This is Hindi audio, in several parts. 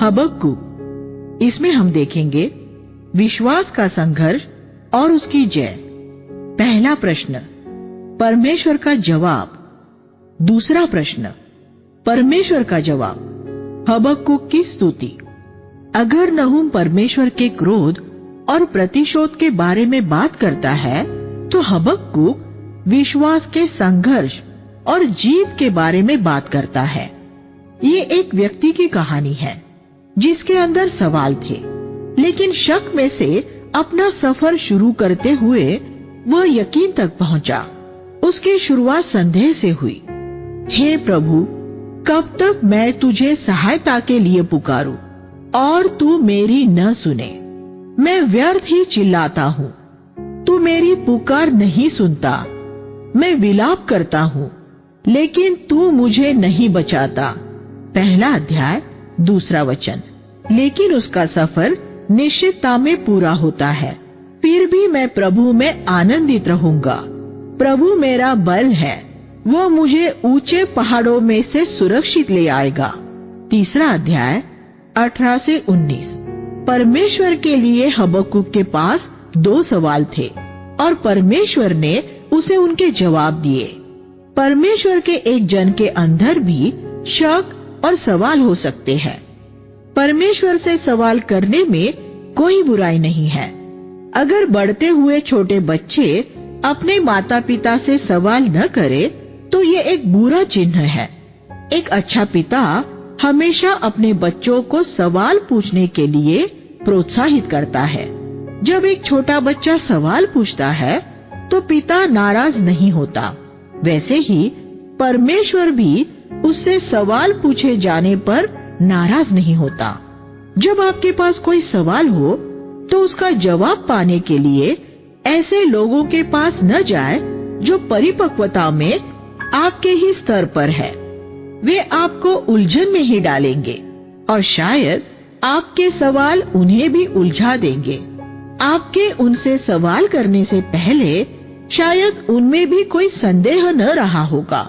हबक्कुक, इसमें हम देखेंगे विश्वास का संघर्ष और उसकी जय। पहला प्रश्न, परमेश्वर का जवाब। दूसरा प्रश्न, परमेश्वर का जवाब। हबक्कुक की स्तुति। अगर नहूम परमेश्वर के क्रोध और प्रतिशोध के बारे में बात करता है, तो हबक्कुक विश्वास के संघर्ष और जीत के बारे में बात करता है। ये एक व्यक्ति की कहानी है जिसके अंदर सवाल थे, लेकिन शक में से अपना सफर शुरू करते हुए वह यकीन तक पहुंचा। उसकी शुरुआत संदेह से हुई। हे प्रभु, कब तक मैं तुझे सहायता के लिए पुकारूं और तू मेरी न सुने? मैं व्यर्थ ही चिल्लाता हूँ, तू मेरी पुकार नहीं सुनता। मैं विलाप करता हूँ, लेकिन तू मुझे नहीं बचाता। पहला अध्याय 2 वचन। लेकिन उसका सफर निश्चितता में पूरा होता है। फिर भी मैं प्रभु में आनंदित रहूंगा। प्रभु मेरा बल है, वह मुझे ऊंचे पहाड़ों में से सुरक्षित ले आएगा। 3 अध्याय 18 से 19। परमेश्वर के लिए हबक्कुक के पास 2 सवाल थे और परमेश्वर ने उसे उनके जवाब दिए। परमेश्वर के एक जन के अंदर भी शक और सवाल हो सकते हैं। परमेश्वर से सवाल करने में कोई बुराई नहीं है। अगर बढ़ते हुए छोटे बच्चे अपने माता पिता से सवाल न करे तो ये एक बुरा चिन्ह है। एक अच्छा पिता हमेशा अपने बच्चों को सवाल पूछने के लिए प्रोत्साहित करता है। जब एक छोटा बच्चा सवाल पूछता है तो पिता नाराज नहीं होता। वैसे ही परमेश्वर भी उससे सवाल पूछे जाने पर नाराज नहीं होता। जब आपके पास कोई सवाल हो तो उसका जवाब पाने के लिए ऐसे लोगों के पास न जाए जो परिपक्वता में आपके ही स्तर पर है। वे आपको उलझन में ही डालेंगे और शायद आपके सवाल उन्हें भी उलझा देंगे। आपके उनसे सवाल करने से पहले शायद उनमें भी कोई संदेह न रहा होगा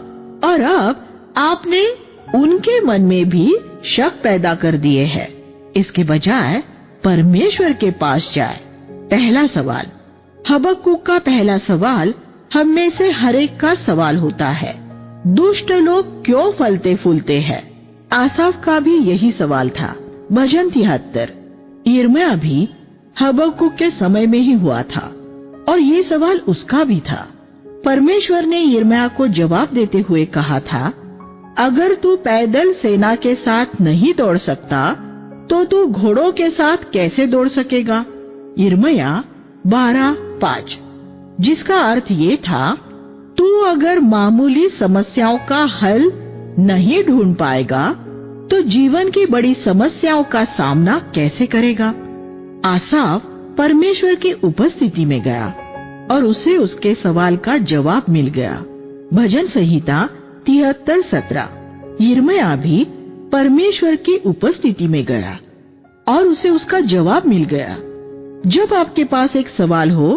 और अब आपने उनके मन में भी शक पैदा कर दिए हैं। इसके बजाय परमेश्वर के पास जाए। पहला सवाल। हबक्कुक का पहला सवाल हम में से हर एक का सवाल होता है। दुष्ट लोग क्यों फलते फूलते हैं? आसाफ का भी यही सवाल था। भजन 73। यिर्मयाह भी हबक्कुक के समय में ही हुआ था और ये सवाल उसका भी था। परमेश्वर ने यिर्मयाह को जवाब देते हुए कहा था, अगर तू पैदल सेना के साथ नहीं दौड़ सकता तो तू घोड़ों के साथ कैसे दौड़ सकेगा? यिर्मयाह 12:5, जिसका अर्थ ये था, तू अगर मामूली समस्याओं का हल नहीं ढूंढ पाएगा तो जीवन की बड़ी समस्याओं का सामना कैसे करेगा? आसाफ परमेश्वर की उपस्थिति में गया और उसे उसके सवाल का जवाब मिल गया। भजन संहिता 73:17। यिर्मयाह भी परमेश्वर की उपस्थिति में गया और उसे उसका जवाब मिल गया। जब आपके पास एक सवाल हो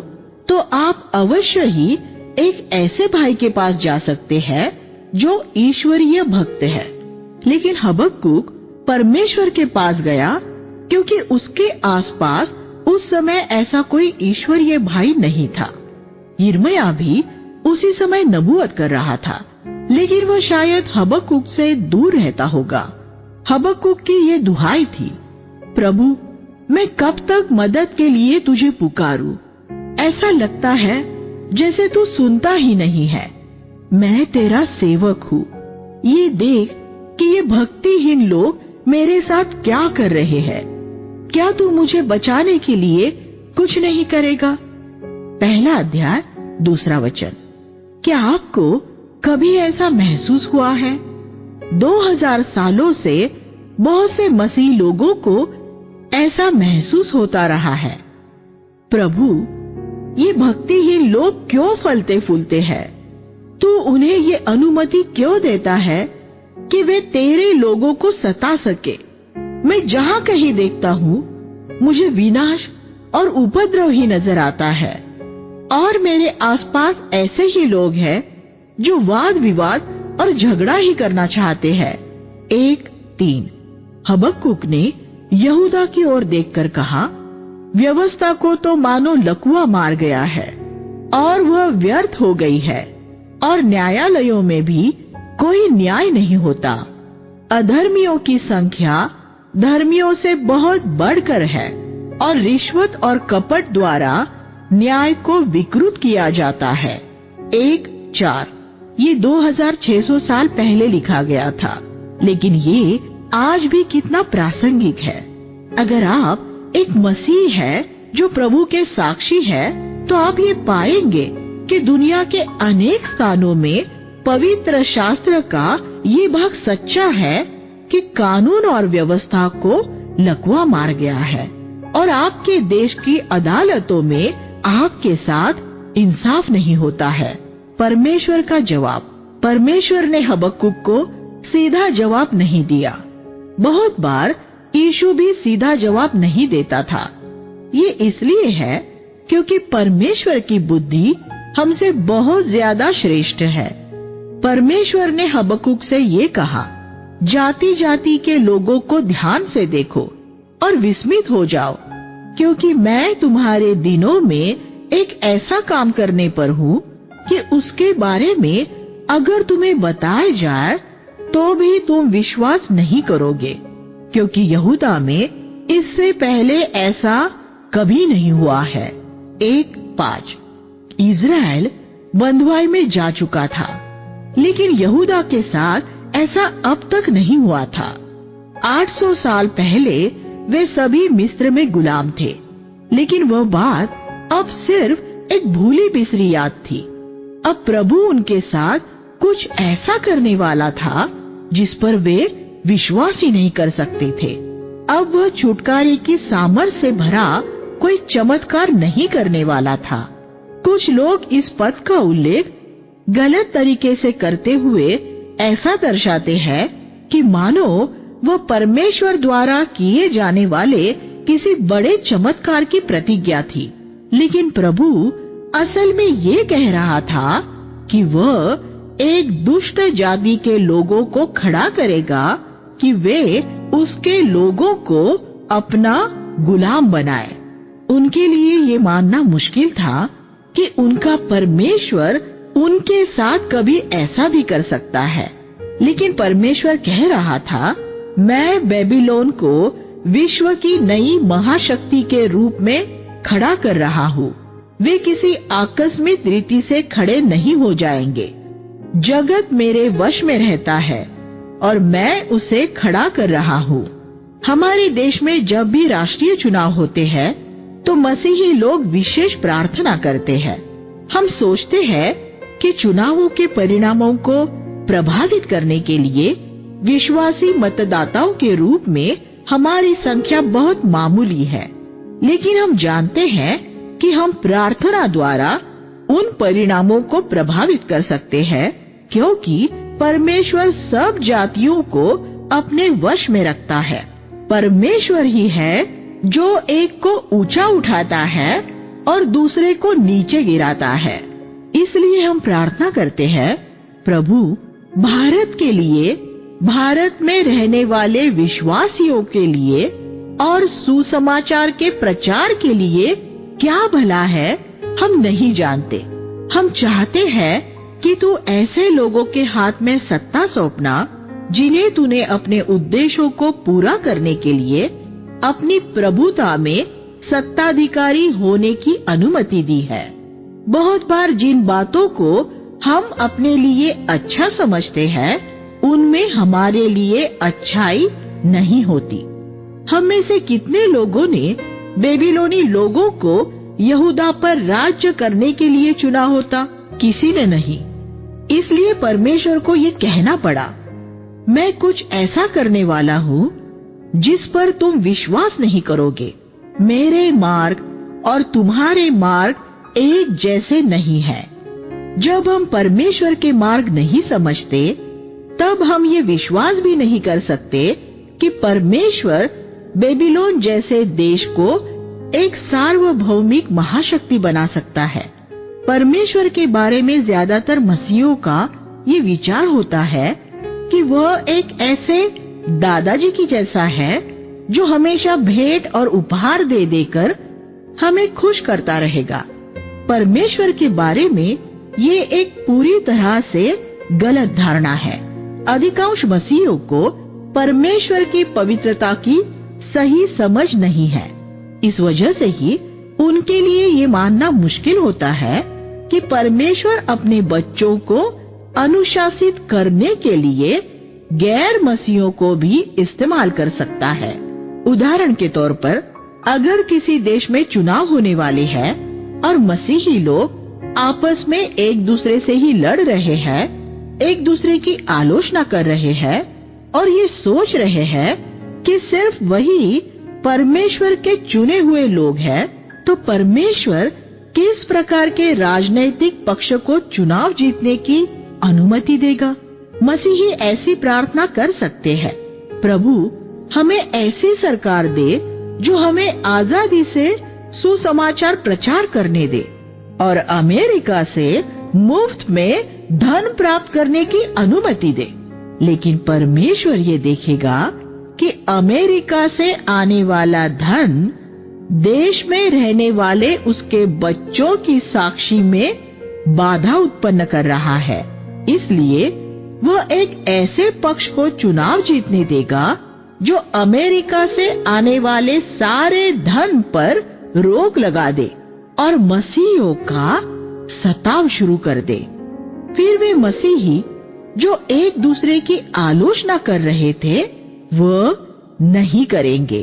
तो आप अवश्य ही एक ऐसे भाई के पास जा सकते हैं जो ईश्वरीय भक्त है। लेकिन हबक्कुक परमेश्वर के पास गया क्योंकि उसके आसपास उस समय ऐसा कोई ईश्वरीय भाई नहीं था। यिर्मयाह भी उसी समय नबूवत कर रहा था, लेकिन वह शायद हबक्कुक से दूर रहता होगा। हबक्कुक की ये दुहाई थी, प्रभु, मैं कब तक मदद के लिए तुझे पुकारूं? ऐसा लगता है जैसे तू सुनता ही नहीं है। मैं तेरा सेवक हूँ। ये देख कि ये भक्तिहीन लोग मेरे साथ क्या कर रहे हैं। क्या तू मुझे बचाने के लिए कुछ नहीं करेगा? पहला अध्याय 2 वचन। क्या आपको कभी ऐसा महसूस हुआ है? 2000 सालों से बहुत से मसीह लोगों को ऐसा महसूस होता रहा है, प्रभु, ये भक्तिहीन लोग क्यों फलते फूलते हैं? तू उन्हें ये अनुमति क्यों देता है कि वे तेरे लोगों को सता सके? मैं जहाँ कहीं देखता हूँ मुझे विनाश और उपद्रव ही नजर आता है और मेरे आसपास ऐसे ही लोग हैं जो वाद विवाद और झगड़ा ही करना चाहते हैं। 1:3। हबक्कुक ने यहूदा की ओर देखकर कहा, व्यवस्था को तो मानो लकवा मार गया है और वह व्यर्थ हो गई है, और न्यायालयों में भी कोई न्याय नहीं होता। अधर्मियों की संख्या धर्मियों से बहुत बढ़कर है, और रिश्वत और कपट द्वारा न्याय को विकृत किया जाता है। 1:4 ये 2600 साल पहले लिखा गया था, लेकिन ये आज भी कितना प्रासंगिक है। अगर आप एक मसीह है जो प्रभु के साक्षी है, तो आप ये पाएंगे कि दुनिया के अनेक स्थानों में पवित्र शास्त्र का ये भाग सच्चा है कि कानून और व्यवस्था को लकवा मार गया है, और आपके देश की अदालतों में आपके साथ इंसाफ नहीं होता है। परमेश्वर का जवाब। परमेश्वर ने हबक्कुक को सीधा जवाब नहीं दिया। बहुत बार यीशु भी सीधा जवाब नहीं देता था। ये इसलिए है क्योंकि परमेश्वर की बुद्धि हमसे बहुत ज्यादा श्रेष्ठ है। परमेश्वर ने हबक्कुक से ये कहा, जाति जाति के लोगों को ध्यान से देखो और विस्मित हो जाओ, क्योंकि मैं तुम्हारे दिनों में एक ऐसा काम करने पर हूँ कि उसके बारे में अगर तुम्हें बताया जाए तो भी तुम विश्वास नहीं करोगे, क्योंकि यहूदा में इससे पहले ऐसा कभी नहीं हुआ है। 1:5 इज़राइल बंधुआई में जा चुका था, लेकिन यहूदा के साथ ऐसा अब तक नहीं हुआ था। 800 साल पहले वे सभी मिस्र में गुलाम थे, लेकिन वह बात अब सिर्फ एक भूली बिसरी याद थी। अब प्रभु उनके साथ कुछ ऐसा करने वाला था जिस पर वे विश्वास ही नहीं कर सकते थे। अब वह छुटकारे की सामर्थ्य से भरा कोई चमत्कार नहीं करने वाला था। कुछ लोग इस पद का उल्लेख गलत तरीके से करते हुए ऐसा दर्शाते हैं कि मानो वह परमेश्वर द्वारा किए जाने वाले किसी बड़े चमत्कार की प्रतिज्ञा थी, लेकिन प्रभु असल में ये कह रहा था कि वह एक दुष्ट जाति के लोगों को खड़ा करेगा कि वे उसके लोगों को अपना गुलाम बनाए। उनके लिए ये मानना मुश्किल था कि उनका परमेश्वर उनके साथ कभी ऐसा भी कर सकता है, लेकिन परमेश्वर कह रहा था, मैं बेबीलोन को विश्व की नई महाशक्ति के रूप में खड़ा कर रहा हूँ। वे किसी आकस्मिक रीति से खड़े नहीं हो जाएंगे। जगत मेरे वश में रहता है और मैं उसे खड़ा कर रहा हूँ। हमारे देश में जब भी राष्ट्रीय चुनाव होते हैं तो मसीही लोग विशेष प्रार्थना करते हैं। हम सोचते हैं कि चुनावों के परिणामों को प्रभावित करने के लिए विश्वासी मतदाताओं के रूप में हमारी संख्या बहुत मामूली है, लेकिन हम जानते हैं कि हम प्रार्थना द्वारा उन परिणामों को प्रभावित कर सकते हैं, क्योंकि परमेश्वर सब जातियों को अपने वश में रखता है। परमेश्वर ही है जो एक को ऊंचा उठाता है और दूसरे को नीचे गिराता है। इसलिए हम प्रार्थना करते हैं, प्रभु भारत के लिए, भारत में रहने वाले विश्वासियों के लिए और सुसमाचार के प्रचार के लिए क्या भला है हम नहीं जानते। हम चाहते हैं कि तू ऐसे लोगों के हाथ में सत्ता सौंपना जिन्हें तूने अपने उद्देश्यों को पूरा करने के लिए अपनी प्रभुता में सत्ताधिकारी होने की अनुमति दी है। बहुत बार जिन बातों को हम अपने लिए अच्छा समझते हैं उनमें हमारे लिए अच्छाई नहीं होती। हम में से कितने लोगों ने बेबीलोनी लोगों को यहूदा पर राज्य करने के लिए चुना होता? किसी ने नहीं। इसलिए परमेश्वर को ये कहना पड़ा, मैं कुछ ऐसा करने वाला हूँ जिस पर तुम विश्वास नहीं करोगे। मेरे मार्ग और तुम्हारे मार्ग एक जैसे नहीं है। जब हम परमेश्वर के मार्ग नहीं समझते, तब हम ये विश्वास भी नहीं कर सकते कि परमेश्वर बेबीलोन जैसे देश को एक सार्वभौमिक महाशक्ति बना सकता है। परमेश्वर के बारे में ज्यादातर मसीहियों का ये विचार होता है कि वह एक ऐसे दादाजी की जैसा है जो हमेशा भेंट और उपहार दे देकर हमें खुश करता रहेगा। परमेश्वर के बारे में ये एक पूरी तरह से गलत धारणा है। अधिकांश मसीहियों को परमेश्वर की पवित्रता की सही समझ नहीं है। इस वजह से ही उनके लिए ये मानना मुश्किल होता है कि परमेश्वर अपने बच्चों को अनुशासित करने के लिए गैर मसीहियों को भी इस्तेमाल कर सकता है। उदाहरण के तौर पर, अगर किसी देश में चुनाव होने वाले हैं और मसीही लोग आपस में एक दूसरे से ही लड़ रहे हैं, एक दूसरे की आलोचना कर रहे हैं और ये सोच रहे हैं कि सिर्फ वही परमेश्वर के चुने हुए लोग हैं, तो परमेश्वर किस प्रकार के राजनैतिक पक्ष को चुनाव जीतने की अनुमति देगा? मसीही ऐसी प्रार्थना कर सकते हैं, प्रभु हमें ऐसी सरकार दे जो हमें आजादी से सुसमाचार प्रचार करने दे और अमेरिका से मुफ्त में धन प्राप्त करने की अनुमति दे। लेकिन परमेश्वर ये देखेगा कि अमेरिका से आने वाला धन देश में रहने वाले उसके बच्चों की साक्षी में बाधा उत्पन्न कर रहा है। इसलिए वह एक ऐसे पक्ष को चुनाव जीतने देगा जो अमेरिका से आने वाले सारे धन पर रोक लगा दे और मसीहियों का सताव शुरू कर दे। फिर वे मसीही जो एक दूसरे की आलोचना कर रहे थे, वह नहीं करेंगे।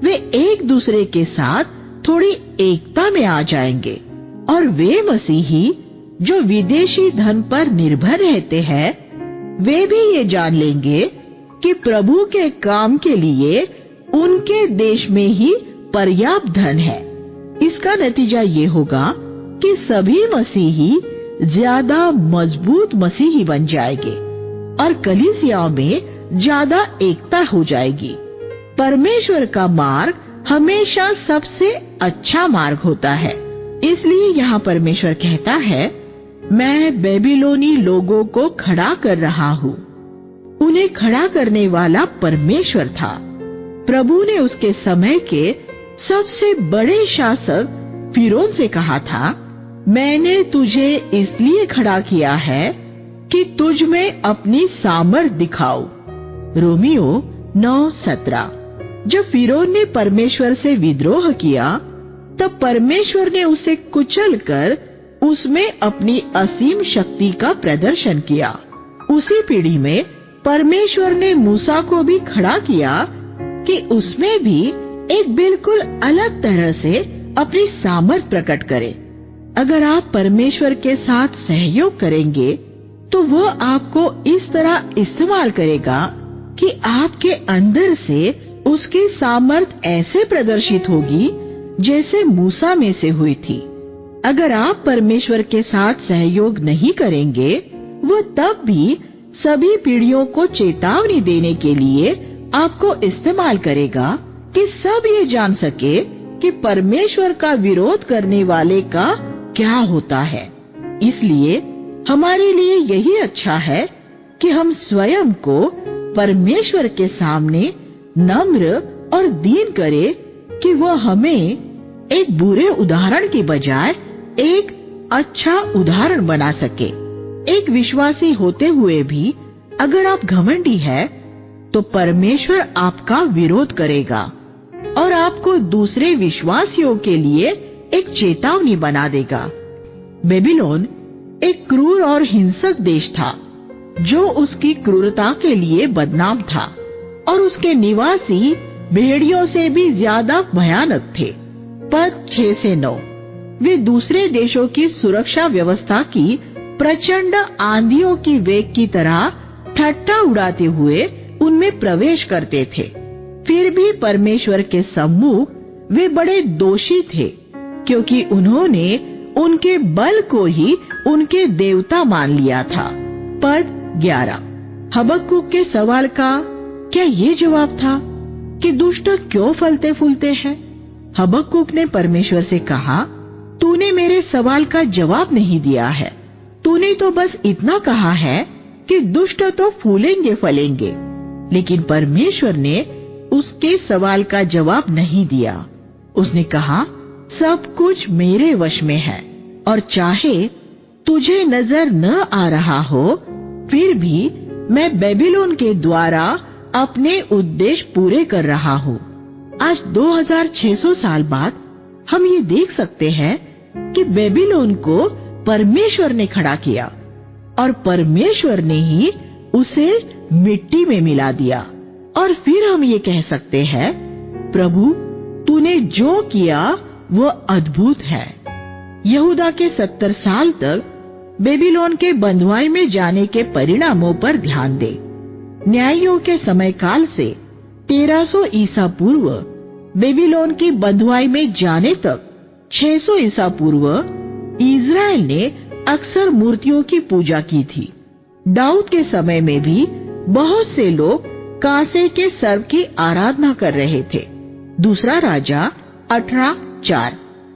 वे एक दूसरे के साथ थोड़ी एकता में आ जाएंगे और वे मसीही जो विदेशी धन पर निर्भर रहते हैं, वे भी ये जान लेंगे कि प्रभु के काम के लिए उनके देश में ही पर्याप्त धन है। इसका नतीजा ये होगा कि सभी मसीही ज्यादा मजबूत मसीही बन जाएंगे और कलीसियाओं में ज्यादा एकता हो जाएगी। परमेश्वर का मार्ग हमेशा सबसे अच्छा मार्ग होता है। इसलिए यहाँ परमेश्वर कहता है, मैं बेबीलोनी लोगों को खड़ा कर रहा हूँ। उन्हें खड़ा करने वाला परमेश्वर था। प्रभु ने उसके समय के सबसे बड़े शासक फिरौन से कहा था, मैंने तुझे इसलिए खड़ा किया है कि तुझ में अपनी सामर्थ दिखाओ। रोमियो 9:17। जब फिरौन ने परमेश्वर से विद्रोह किया, तब परमेश्वर ने उसे कुचलकर उसमें अपनी असीम शक्ति का प्रदर्शन किया। उसी पीढ़ी में परमेश्वर ने मूसा को भी खड़ा किया कि उसमें भी एक बिल्कुल अलग तरह से अपनी सामर्थ प्रकट करे। अगर आप परमेश्वर के साथ सहयोग करेंगे तो वह आपको इस तरह इस्तेमाल करेगा कि आपके अंदर से उसकी सामर्थ ऐसे प्रदर्शित होगी जैसे मूसा में से हुई थी। अगर आप परमेश्वर के साथ सहयोग नहीं करेंगे, वो तब भी सभी पीढ़ियों को चेतावनी देने के लिए आपको इस्तेमाल करेगा कि सब ये जान सके कि परमेश्वर का विरोध करने वाले का क्या होता है। इसलिए हमारे लिए यही अच्छा है कि हम स्वयं को परमेश्वर के सामने नम्र और दीन करें कि वह हमें एक बुरे उदाहरण की बजाय एक अच्छा उदाहरण बना सके। एक विश्वासी होते हुए भी अगर आप घमंडी है तो परमेश्वर आपका विरोध करेगा और आपको दूसरे विश्वासियों के लिए एक चेतावनी बना देगा। बेबीलोन एक क्रूर और हिंसक देश था जो उसकी क्रूरता के लिए बदनाम था और उसके निवासी भेड़ियों से भी ज्यादा भयानक थे। पद 6 से 9। वे दूसरे देशों की सुरक्षा व्यवस्था की प्रचंड आंधियों की वेग की तरह ठट्ठा उड़ाते हुए उनमें प्रवेश करते थे। फिर भी परमेश्वर के सम्मुख वे बड़े दोषी थे, क्योंकि उन्होंने उनके बल को ही उनके देवता मान लिया था। पद 11। हबक्कुक के सवाल का क्या ये जवाब था कि दुष्ट क्यों फलते फूलते हैं? हबक्कुक ने परमेश्वर से कहा, तूने मेरे सवाल का जवाब नहीं दिया है। तूने तो बस इतना कहा है कि दुष्ट तो फूलेंगे फलेंगे। लेकिन परमेश्वर ने उसके सवाल का जवाब नहीं दिया। उसने कहा, सब कुछ मेरे वश में है और चाहे तुझे नजर न आ रहा हो, फिर भी मैं बेबीलोन के द्वारा अपने उद्देश्य पूरे कर रहा हूँ। आज 2600 साल बाद हम ये देख सकते हैं कि बेबीलोन को परमेश्वर ने खड़ा किया और परमेश्वर ने ही उसे मिट्टी में मिला दिया। और फिर हम ये कह सकते हैं, प्रभु तूने जो किया वो अद्भुत है। यहूदा के 70 साल तक बेबीलोन के बंधुआई में जाने के परिणामों पर ध्यान दे। न्यायियों के समय काल से 1300 ईसा पूर्व बेबीलोन की बंधुआई में जाने तक 600 ईसा पूर्व इज़राइल ने अक्सर मूर्तियों की पूजा की थी। दाऊद के समय में भी बहुत से लोग कांसे के सर्प की आराधना कर रहे थे। दूसरा राजा 18:4।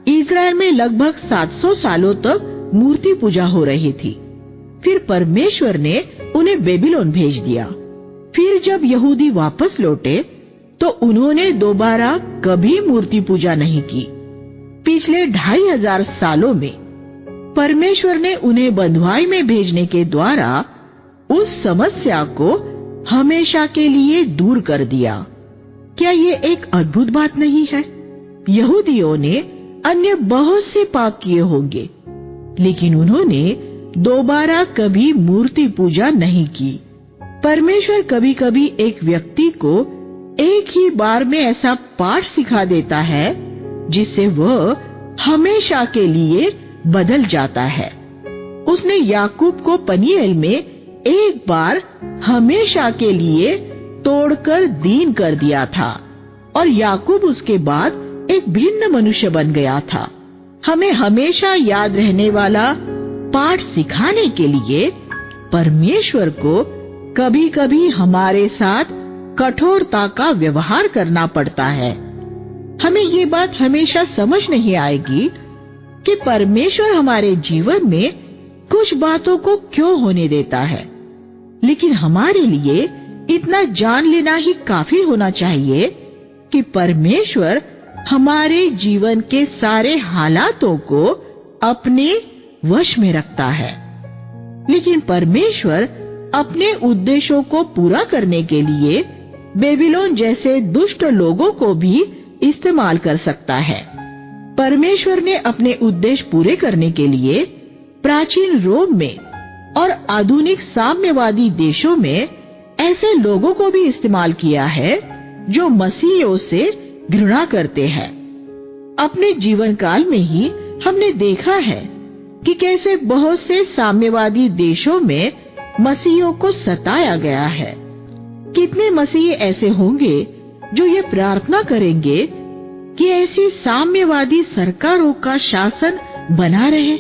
इज़राइल में लगभग 700 सालों तक मूर्ति पूजा हो रही थी। फिर परमेश्वर ने उन्हें बेबीलोन भेज दिया। फिर जब यहूदी वापस लौटे तो उन्होंने दोबारा कभी मूर्ति पूजा नहीं की। पिछले 2500 सालों में परमेश्वर ने उन्हें बंधुआई में भेजने के द्वारा उस समस्या को हमेशा के लिए दूर कर दिया। क्या ये एक अद्भुत बात नहीं है? यहूदियों ने अन्य बहुत से पाप किए होंगे, लेकिन उन्होंने दोबारा कभी मूर्ति पूजा नहीं की। परमेश्वर कभी कभी एक व्यक्ति को एक ही बार में ऐसा पाठ सिखा देता है जिससे वह हमेशा के लिए बदल जाता है। उसने याकूब को पनीएल में एक बार हमेशा के लिए तोड़कर दीन कर दिया था और याकूब उसके बाद एक भिन्न मनुष्य बन गया था। हमें हमेशा याद रहने वाला पाठ सिखाने के लिए परमेश्वर को कभी कभी हमारे साथ कठोरता का व्यवहार करना पड़ता है। हमें ये बात हमेशा समझ नहीं आएगी कि परमेश्वर हमारे जीवन में कुछ बातों को क्यों होने देता है, लेकिन हमारे लिए इतना जान लेना ही काफी होना चाहिए कि परमेश्वर हमारे जीवन के सारे हालातों को अपने वश में रखता है। लेकिन परमेश्वर अपने उद्देश्यों को पूरा करने के लिए बेबीलोन जैसे दुष्ट लोगों को भी इस्तेमाल कर सकता है। परमेश्वर ने अपने उद्देश्य पूरे करने के लिए प्राचीन रोम में और आधुनिक साम्यवादी देशों में ऐसे लोगों को भी इस्तेमाल किया है जो मसीहियों से घृणा करते हैं। अपने जीवन काल में ही हमने देखा है कि कैसे बहुत से साम्यवादी देशों में मसीहियों को सताया गया है। कितने मसीही ऐसे होंगे जो ये प्रार्थना करेंगे कि ऐसी साम्यवादी सरकारों का शासन बना रहे।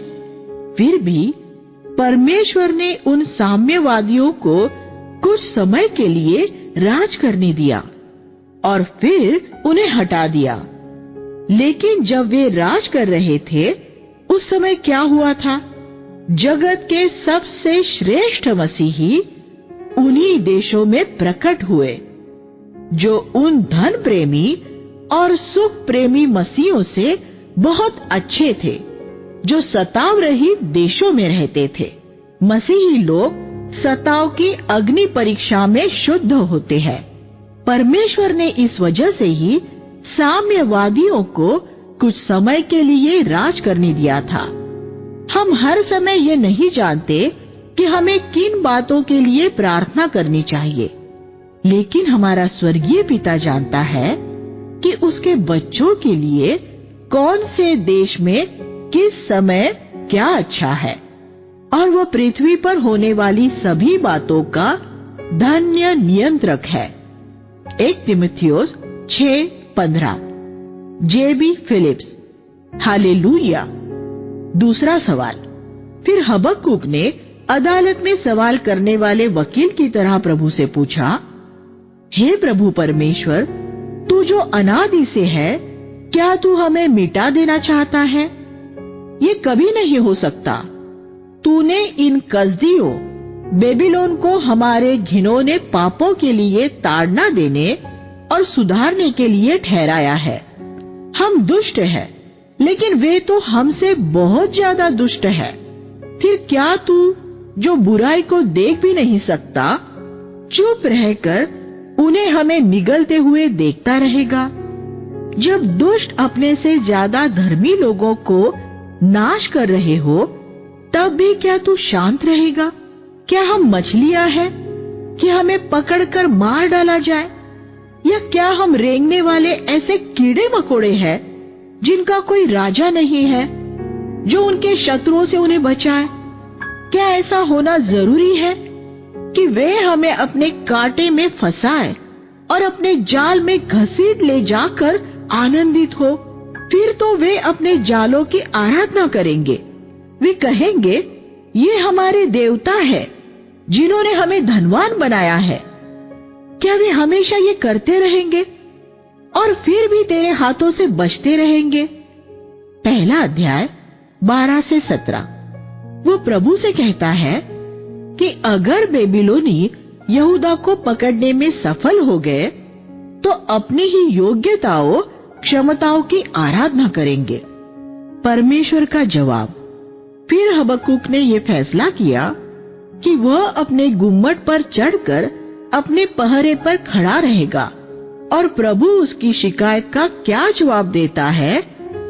फिर भी परमेश्वर ने उन साम्यवादियों को कुछ समय के लिए राज करने दिया और फिर उन्हें हटा दिया। लेकिन जब वे राज कर रहे थे उस समय क्या हुआ था? जगत के सबसे श्रेष्ठ मसीही उन्हीं देशों में प्रकट हुए जो उन धन प्रेमी और सुख प्रेमी मसीहों से बहुत अच्छे थे, जो सताव रहित देशों में रहते थे। मसीही लोग सताव की अग्नि परीक्षा में शुद्ध होते हैं। परमेश्वर ने इस वजह से ही साम्यवादियों को कुछ समय के लिए राज करने दिया था। हम हर समय ये नहीं जानते कि हमें किन बातों के लिए प्रार्थना करनी चाहिए, लेकिन हमारा स्वर्गीय पिता जानता है कि उसके बच्चों के लिए कौन से देश में किस समय क्या अच्छा है, और वह पृथ्वी पर होने वाली सभी बातों का धन्य नियंत्रक है। 1 तीमुथियुस 6:15। जेबी फिलिप्स। हालेलुया। दूसरा सवाल। फिर हबक्कुक ने अदालत में सवाल करने वाले वकील की तरह प्रभु से पूछा, हे प्रभु परमेश्वर, तू जो अनादि से है, क्या तू हमें मिटा देना चाहता है? ये कभी नहीं हो सकता। तूने इन कसदियों बेबीलोन को हमारे घिनौने पापों के लिए ताड़ना देने और सुधारने के लिए ठहराया है। हम दुष्ट हैं, लेकिन वे तो हमसे बहुत ज्यादा दुष्ट है। फिर क्या तू जो बुराई को देख भी नहीं सकता, चुप रहकर उन्हें हमें निगलते हुए देखता रहेगा? जब दुष्ट अपने से ज्यादा धर्मी लोगों को नाश कर रहे हो, तब भी क्या तू शांत रहेगा? क्या हम मछलियां हैं कि हमें पकड़कर मार डाला जाए? या क्या हम रेंगने वाले ऐसे कीड़े मकोड़े हैं जिनका कोई राजा नहीं है जो उनके शत्रुओं से उन्हें बचाए? क्या ऐसा होना जरूरी है कि वे हमें अपने कांटे में फंसाए और अपने जाल में घसीट ले जाकर आनंदित हो? फिर तो वे अपने जालों की आराधना करेंगे। वे कहेंगे, ये हमारे देवता है जिन्होंने हमें धनवान बनाया है। क्या वे हमेशा ये करते रहेंगे और फिर भी तेरे हाथों से बचते रहेंगे? पहला अध्याय 12 से 17। वो प्रभु से कहता है कि अगर बेबीलोनी यहूदा को पकड़ने में सफल हो गए तो अपनी ही योग्यताओं क्षमताओं की आराधना करेंगे। परमेश्वर का जवाब। फिर हबक्कुक ने यह फैसला किया कि वह अपने गुम्मट पर चढ़कर अपने पहरे पर खड़ा रहेगा और प्रभु उसकी शिकायत का क्या जवाब देता है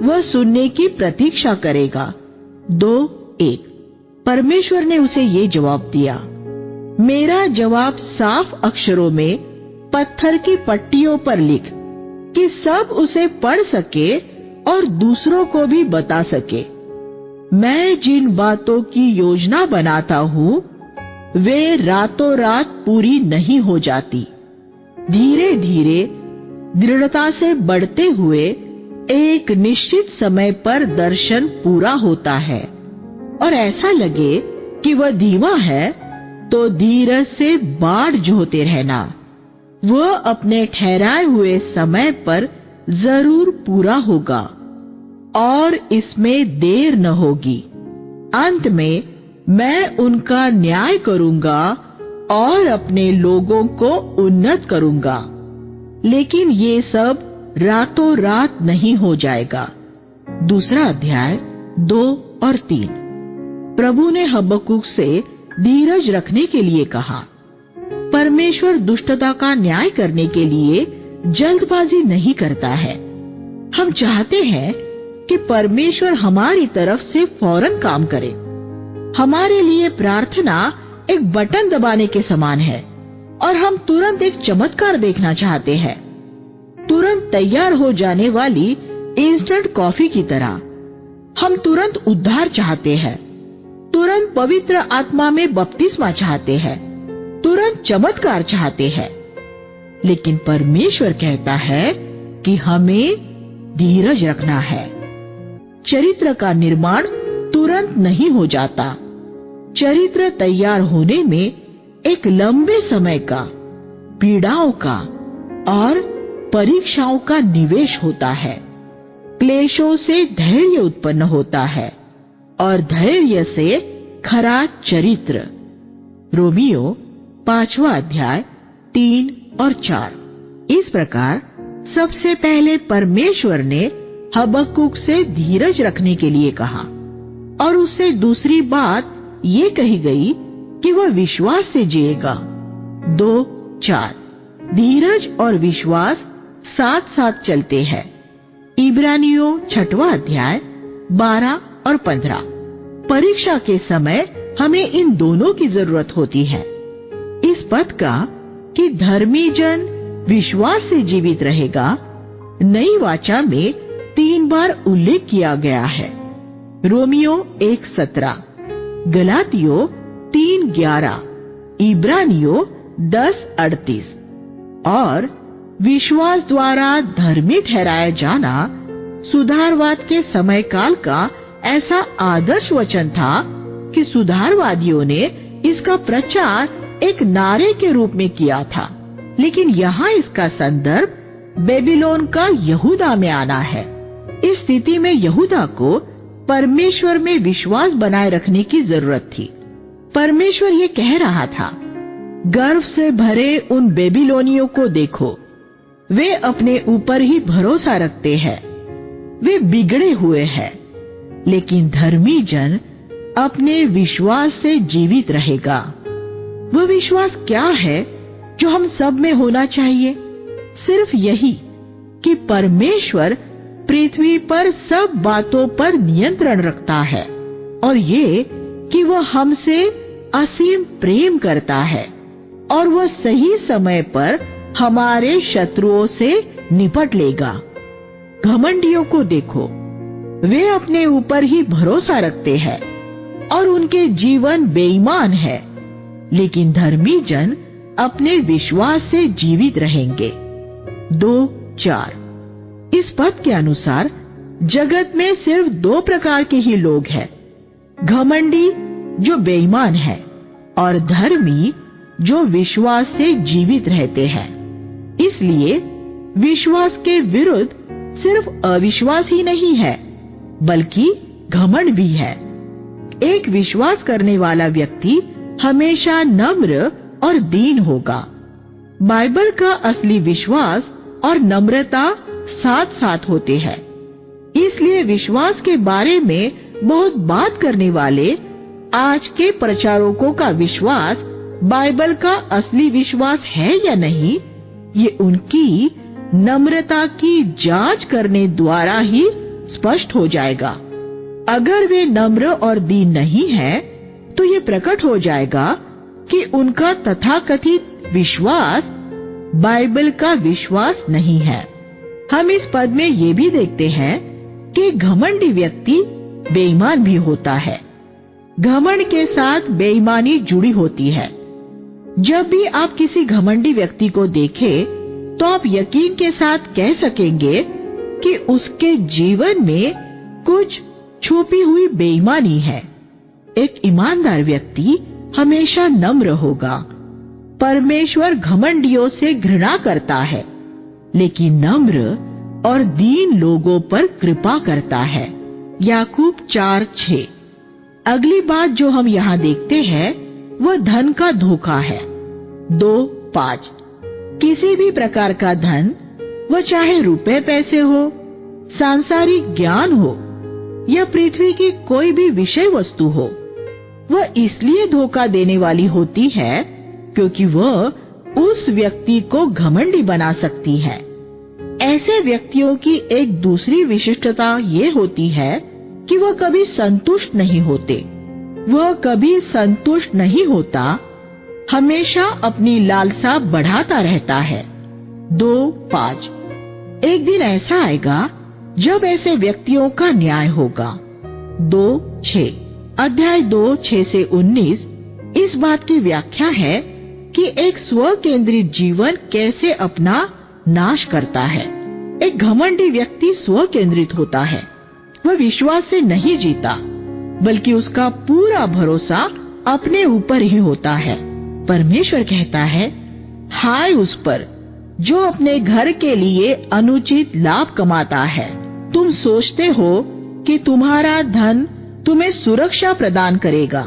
वह सुनने की प्रतीक्षा करेगा। 2:1। परमेश्वर ने उसे ये जवाब दिया, मेरा जवाब साफ अक्षरों में पत्थर की पट्टियों पर लिख कि सब उसे पढ़ सके और दूसरों को भी बता सके। मैं जिन बातों की योजना बनाता हूँ वे रातों रात पूरी नहीं हो जाती। धीरे धीरे दृढ़ता से बढ़ते हुए एक निश्चित समय पर दर्शन पूरा होता है और ऐसा लगे कि वह धीमा है तो धीरज से बाट जोहते रहना। वह अपने ठहराए हुए समय पर जरूर पूरा होगा और इसमें देर न होगी। अंत में मैं उनका न्याय करूंगा और अपने लोगों को उन्नत करूंगा, लेकिन ये सब रातों रात नहीं हो जाएगा। दूसरा अध्याय 2 और 3। प्रभु ने हबक्कुक से धीरज रखने के लिए कहा। परमेश्वर दुष्टता का न्याय करने के लिए जल्दबाजी नहीं करता है। हम चाहते हैं कि परमेश्वर हमारी तरफ से फौरन काम करे। हमारे लिए प्रार्थना एक बटन दबाने के समान है और हम तुरंत एक चमत्कार देखना चाहते हैं, तुरंत तैयार हो जाने वाली इंस्टेंट कॉफी की तरह। हम तुरंत उद्धार चाहते हैं, तुरंत पवित्र आत्मा में बपतिस्मा चाहते हैं, तुरंत चमत्कार चाहते हैं। लेकिन परमेश्वर कहता है कि हमें धीरज रखना है। चरित्र का निर्माण तुरंत नहीं हो जाता। चरित्र तैयार होने में एक लंबे समय का, पीड़ाओं का और परीक्षाओं का निवेश होता है। क्लेशों से धैर्य उत्पन्न होता है और धैर्य से खरा चरित्र। रोमियो 5वां अध्याय 3 और 4। इस प्रकार सबसे पहले परमेश्वर ने हबक्कुक से धीरज रखने के लिए कहा और उससे दूसरी बात ये कही गई कि वह विश्वास से जिएगा। 2:4। धीरज और विश्वास साथ साथ चलते हैं। इब्रानियों 6वां अध्याय 12 और 15। परीक्षा के समय हमें इन दोनों की जरूरत होती है। इस पद का कि धर्मी जन विश्वास से जीवित रहेगा नई वाचा में 3 बार उल्लेख किया गया है। रोमियो 1:17, गलातियों 3:11, इब्रानियों 10:38। और विश्वास द्वारा धर्मी ठहराया जाना सुधारवाद के समय काल का ऐसा आदर्श वचन था कि सुधारवादियों ने इसका प्रचार एक नारे के रूप में किया था। लेकिन यहाँ इसका संदर्भ बेबीलोन का यहूदा में आना है। इस स्थिति में यहूदा को परमेश्वर में विश्वास बनाए रखने की जरूरत थी। परमेश्वर ये कह रहा था, गर्व से भरे उन बेबीलोनियों को देखो, वे अपने ऊपर ही भरोसा रखते हैं, वे बिगड़े हुए हैं। लेकिन धर्मी जन अपने विश्वास से जीवित रहेगा। वह विश्वास क्या है जो हम सब में होना चाहिए? सिर्फ यही कि परमेश्वर पृथ्वी पर सब बातों पर नियंत्रण रखता है, और ये कि वह हमसे असीम प्रेम करता है, और वह सही समय पर हमारे शत्रुओं से निपट लेगा। घमंडियों को देखो, वे अपने ऊपर ही भरोसा रखते हैं और उनके जीवन बेईमान है। लेकिन धर्मी जन अपने विश्वास से जीवित रहेंगे। 2:4 इस पद के अनुसार जगत में सिर्फ 2 प्रकार के ही लोग हैं, घमंडी जो बेईमान है और धर्मी जो विश्वास से जीवित रहते हैं। इसलिए विश्वास के विरुद्ध सिर्फ अविश्वास ही नहीं है, बल्कि घमंड भी है। एक विश्वास करने वाला व्यक्ति हमेशा नम्र और दीन होगा। बाइबल का असली विश्वास और नम्रता साथ साथ होते हैं। इसलिए विश्वास के बारे में बहुत बात करने वाले आज के प्रचारकों का विश्वास बाइबल का असली विश्वास है या नहीं, ये उनकी नम्रता की जांच करने द्वारा ही स्पष्ट हो जाएगा। अगर वे नम्र और दीन नहीं है, तो ये प्रकट हो जाएगा कि उनका तथाकथित विश्वास बाइबल का विश्वास नहीं है। हम इस पद में ये भी देखते हैं कि घमंडी व्यक्ति बेईमान भी होता है। घमंड के साथ बेईमानी जुड़ी होती है। जब भी आप किसी घमंडी व्यक्ति को देखें, तो आप यकीन के साथ कह सकेंगे कि उसके जीवन में कुछ छुपी हुई बेईमानी है। एक ईमानदार व्यक्ति हमेशा नम्र होगा। परमेश्वर घमंडियों से घृणा करता है, लेकिन नम्र और दीन लोगों पर कृपा करता है। याकूब 4:6 अगली बात जो हम यहाँ देखते हैं वह धन का धोखा है। 2:5 किसी भी प्रकार का धन, वह चाहे रुपए पैसे हो, सांसारिक ज्ञान हो या पृथ्वी की कोई भी विषय वस्तु हो, वह इसलिए धोखा देने वाली होती है क्योंकि वह उस व्यक्ति को घमंडी बना सकती है। ऐसे व्यक्तियों की एक दूसरी विशिष्टता ये होती है कि वह कभी संतुष्ट नहीं होते। वह कभी संतुष्ट नहीं होता, हमेशा अपनी लालसा बढ़ाता रहता है। 2:5 एक दिन ऐसा आएगा जब ऐसे व्यक्तियों का न्याय होगा। 2:6 अध्याय 2:6 से 19 इस बात की व्याख्या है कि एक स्व केंद्रित जीवन कैसे अपना नाश करता है। एक घमंडी व्यक्ति स्व केंद्रित होता है। वह विश्वास से नहीं जीता, बल्कि उसका पूरा भरोसा अपने ऊपर ही होता है। परमेश्वर कहता है, हाय उस पर जो अपने घर के लिए अनुचित लाभ कमाता है। तुम सोचते हो कि तुम्हारा धन तुम्हें सुरक्षा प्रदान करेगा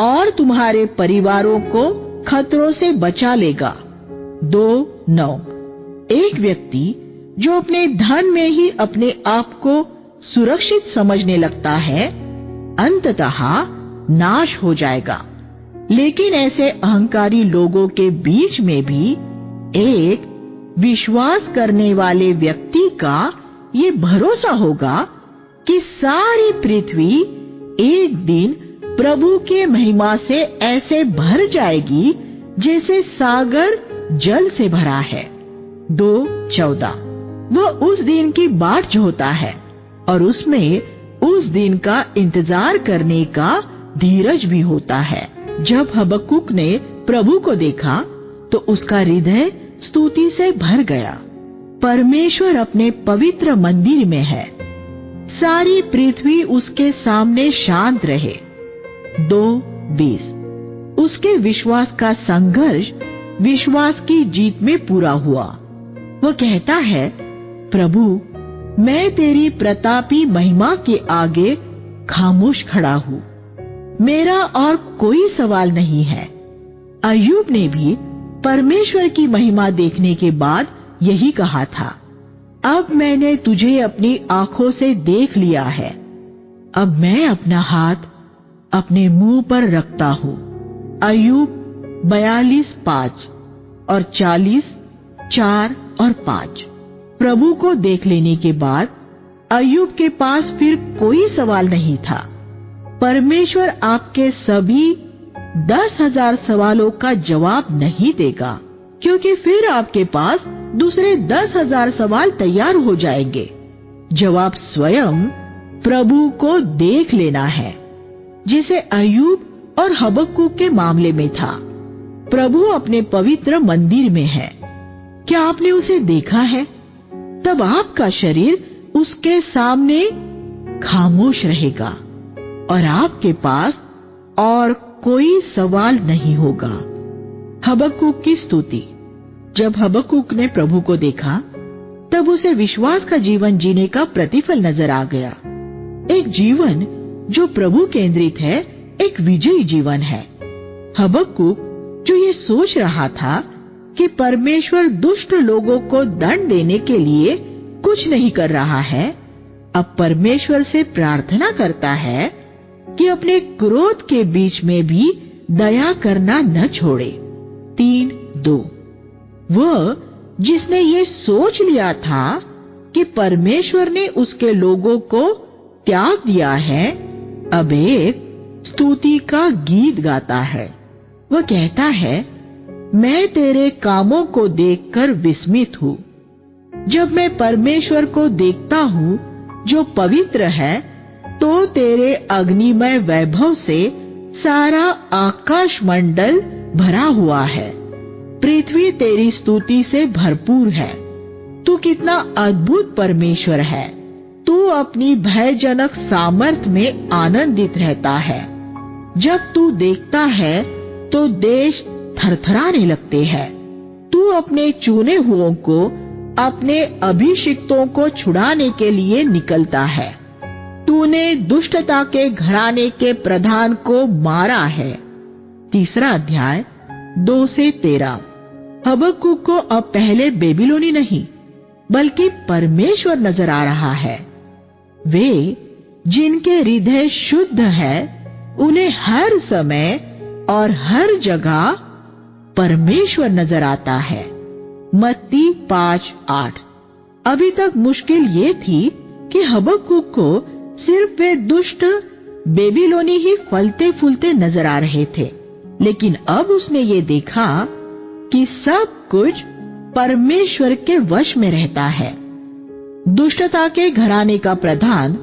और तुम्हारे परिवारों को खतरों से बचा लेगा। 2:9 एक व्यक्ति जो अपने धन में ही अपने आप को सुरक्षित समझने लगता है, अंततः नाश हो जाएगा। लेकिन ऐसे अहंकारी लोगों के बीच में भी एक विश्वास करने वाले व्यक्ति का ये भरोसा होगा कि सारी पृथ्वी एक दिन प्रभु के महिमा से ऐसे भर जाएगी जैसे सागर जल से भरा है। 2:14 वह उस दिन की बाट जोहता है और उसमें उस दिन का इंतजार करने का धीरज भी होता है। जब हबक्कुक ने प्रभु को देखा तो उसका हृदय स्तुति से भर गया। परमेश्वर अपने पवित्र मंदिर में है, सारी पृथ्वी उसके सामने शांत रहे। 2:20 उसके विश्वास का संघर्ष विश्वास की जीत में पूरा हुआ। वह कहता है, प्रभु मैं तेरी प्रतापी महिमा के आगे खामोश खड़ा हूँ, मेरा और कोई सवाल नहीं है। अय्यूब ने भी परमेश्वर की महिमा देखने के बाद यही कहा था, अब मैंने तुझे अपनी आंखों से देख लिया है, अब मैं अपना हाथ अपने मुंह पर रखता हूं। अय्यूब 42:5 और 40:4 और 5। प्रभु को देख लेने के बाद अय्यूब के पास फिर कोई सवाल नहीं था। परमेश्वर आपके सभी 10,000 सवालों का जवाब नहीं देगा, क्योंकि फिर आपके पास दूसरे 10,000 सवाल तैयार हो जाएंगे। जवाब स्वयं प्रभु को देख लेना है, जिसे अय्यूब और हबक्कुक के मामले में था। प्रभु अपने पवित्र मंदिर में है। क्या आपने उसे देखा है? तब आपका शरीर उसके सामने खामोश रहेगा और आपके पास और कोई सवाल नहीं होगा। हबक्कुक की स्तुति। जब हबक्कुक ने प्रभु को देखा, तब उसे विश्वास का जीवन जीने का प्रतिफल नजर आ गया। एक जीवन जो प्रभु केंद्रित है, एक विजयी जीवन है। हबक्कुक जो ये सोच रहा था कि परमेश्वर दुष्ट लोगों को दंड देने के लिए कुछ नहीं कर रहा है, अब परमेश्वर से प्रार्थना करता है कि अपने क्रोध के बीच में भी दया करना न छोड़े। 3:2। वह जिसने ये सोच लिया था कि परमेश्वर ने उसके लोगों को त्याग दिया है, अब एक स्तुति का गीत गाता है। वह कहता है, मैं तेरे कामों को देखकर विस्मित हूँ। जब मैं परमेश्वर को देखता हूँ जो पवित्र है, तो तेरे अग्निमय वैभव से सारा आकाश मंडल भरा हुआ है। पृथ्वी तेरी स्तुति से भरपूर है। तू कितना अद्भुत परमेश्वर है। तू अपनी भयजनक सामर्थ्य में आनंदित रहता है। जब तू देखता है तो देश थरथराने लगते हैं। तू अपने चुने हुओं को, अपने अभिषिक्तों को छुड़ाने के लिए निकलता है। तूने दुष्टता के घराने के प्रधान को मारा है। 3 अध्याय 2 से 13। हबक्कुक को अब पहले बेबीलोनी नहीं, बल्कि परमेश्वर नजर आ रहा है। वे जिनके हृदय शुद्ध है, उन्हें हर समय और हर जगह परमेश्वर नजर आता है। मत्ती 5:8। अभी तक मुश्किल ये थी कि हबक्कुक को सिर्फ वे दुष्ट बेबीलोनी ही फलते फूलते नजर आ रहे थे, लेकिन अब उसने ये देखा कि सब कुछ परमेश्वर के वश में रहता है। दुष्टता के घराने का प्रधान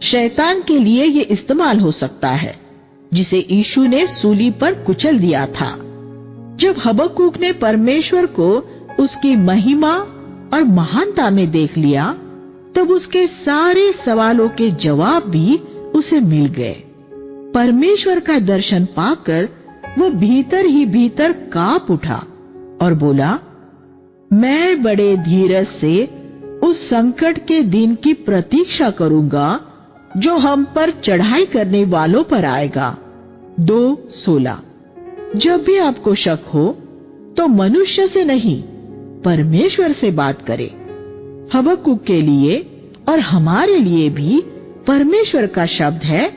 शैतान के लिए ये इस्तेमाल हो सकता है, जिसे यीशु ने सूली पर कुचल दिया था। जब हबक्कुक ने परमेश्वर को उसकी महिमा और महानता में देख लिया, तब उसके सारे सवालों के जवाब भी उसे मिल गए। परमेश्वर का दर्शन पाकर वो भीतर ही भीतर कांप उठा और बोला, मैं बड़े धीरज से उस संकट के दिन की प्रतीक्षा करूंगा जो हम पर चढ़ाई करने वालों पर आएगा। 2:16। जब भी आपको शक हो तो मनुष्य से नहीं, परमेश्वर से बात करें। हबक्कुक के लिए और हमारे लिए भी परमेश्वर का शब्द है,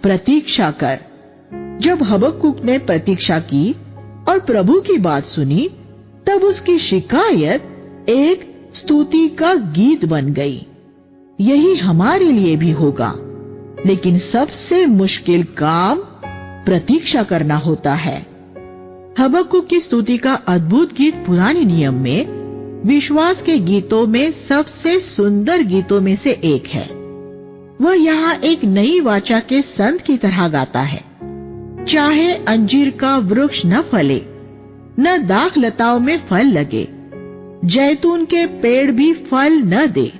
प्रतीक्षा कर। जब हबक्कुक ने प्रतीक्षा की और प्रभु की बात सुनी, तब उसकी शिकायत एक स्तुति का गीत बन गई। यही हमारे लिए भी होगा, लेकिन सबसे मुश्किल काम प्रतीक्षा करना होता है। हबक्कुक की स्तुति का अद्भुत गीत पुराने नियम में विश्वास के गीतों में सबसे सुंदर गीतों में से एक है। वह यहाँ एक नई वाचा के संत की तरह गाता है। चाहे अंजीर का वृक्ष न फले, न दाख लताओं में फल लगे, जैतून के पेड़ भी फल न दे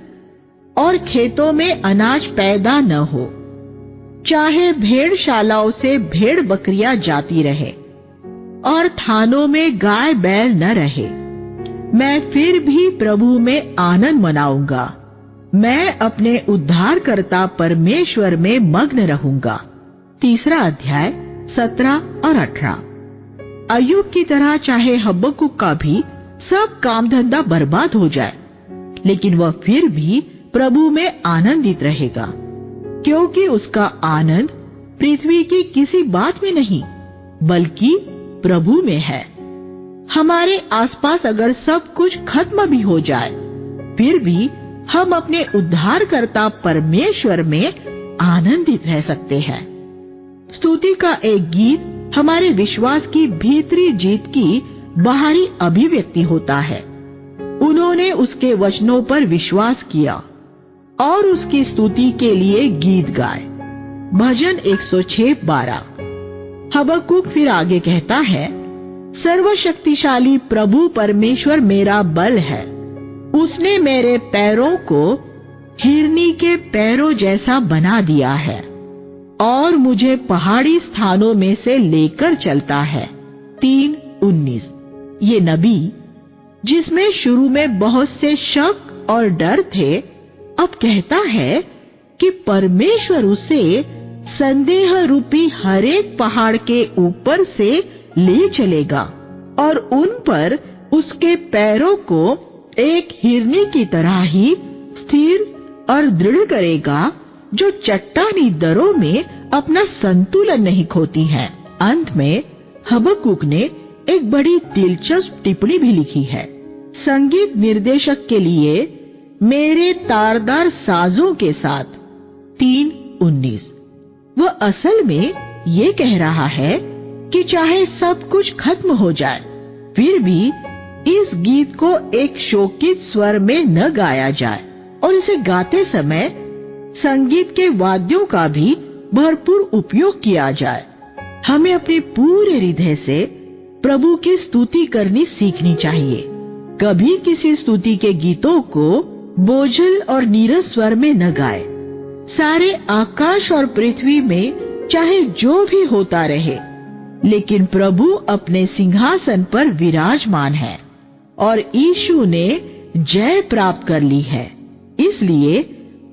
और खेतों में अनाज पैदा न हो, चाहे भेड़शालाओं से भेड़ बकरियां जाती रहे और थानों में गाय बैल न रहे, मैं फिर भी प्रभु में आनंद मनाऊंगा। मैं अपने उद्धारकर्ता परमेश्वर में मग्न रहूंगा। 3 अध्याय 17 और 18। अय्यूब की तरह चाहे हबक्कुक का भी सब काम धंधा बर्बाद हो जाए, लेकिन वह फिर भी प्रभु में आनंदित रहेगा, क्योंकि उसका आनंद पृथ्वी की किसी बात में नहीं बल्कि प्रभु में है। हमारे आसपास अगर सब कुछ खत्म भी हो जाए, फिर भी हम अपने उद्धारकर्ता परमेश्वर में आनंदित रह सकते हैं। स्तुति का एक गीत हमारे विश्वास की भीतरी जीत की बाहरी अभिव्यक्ति होता है। उन्होंने उसके वचनों पर विश्वास किया और उसकी स्तुति के लिए गीत गाए। भजन 106:12। हबक्कुक फिर आगे कहता है, सर्वशक्तिशाली प्रभु परमेश्वर मेरा बल है, उसने मेरे पैरों को हिरनी के पैरों जैसा बना दिया है और मुझे पहाड़ी स्थानों में से लेकर चलता है। 3:19। ये नबी, जिसमें शुरू में बहुत से शक और डर थे, अब कहता है कि परमेश्वर उसे संदेह रूपी हरेक पहाड़ के ऊपर से ले चलेगा और उन पर उसके पैरों को एक हिरनी की तरह ही स्थिर और दृढ़ करेगा, जो चट्टानी दरों में अपना संतुलन नहीं खोती है। अंत में हबक्कुक ने एक बड़ी दिलचस्प टिप्पणी भी लिखी है। संगीत निर्देशक के लिए मेरे तारदार साजों के साथ। 3:19। वह असल में ये कह रहा है कि चाहे सब कुछ खत्म हो जाए, फिर भी इस गीत को एक शोकित स्वर में न गाया जाए और इसे गाते समय संगीत के वाद्यों का भी भरपूर उपयोग किया जाए। हमें अपने पूरे हृदय से प्रभु की स्तुति करनी सीखनी चाहिए। कभी किसी स्तुति के गीतों को बोझल और नीरस स्वर में न गाए। सारे आकाश और पृथ्वी में चाहे जो भी होता रहे, लेकिन प्रभु अपने सिंहासन पर विराजमान है और यीशु ने जय प्राप्त कर ली है। इसलिए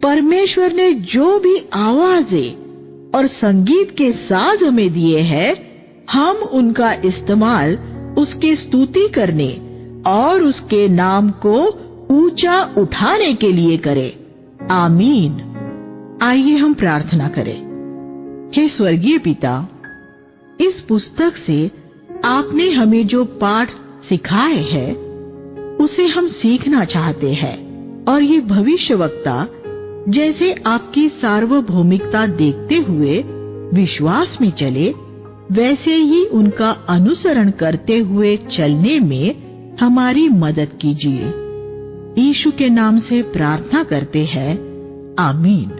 परमेश्वर ने जो भी आवाजें और संगीत के साज हमें दिए हैं, हम उनका इस्तेमाल उसके स्तुति करने और उसके नाम को ऊंचा उठाने के लिए करें। आमीन। आइए हम प्रार्थना करें। हे स्वर्गीय पिता, इस पुस्तक से आपने हमें जो पाठ सिखाए हैं, उसे हम सीखना चाहते हैं और ये भविष्यवक्ता जैसे आपकी सार्वभौमिकता देखते हुए विश्वास में चले, वैसे ही उनका अनुसरण करते हुए चलने में हमारी मदद कीजिए। यीशु के नाम से प्रार्थना करते हैं। आमीन।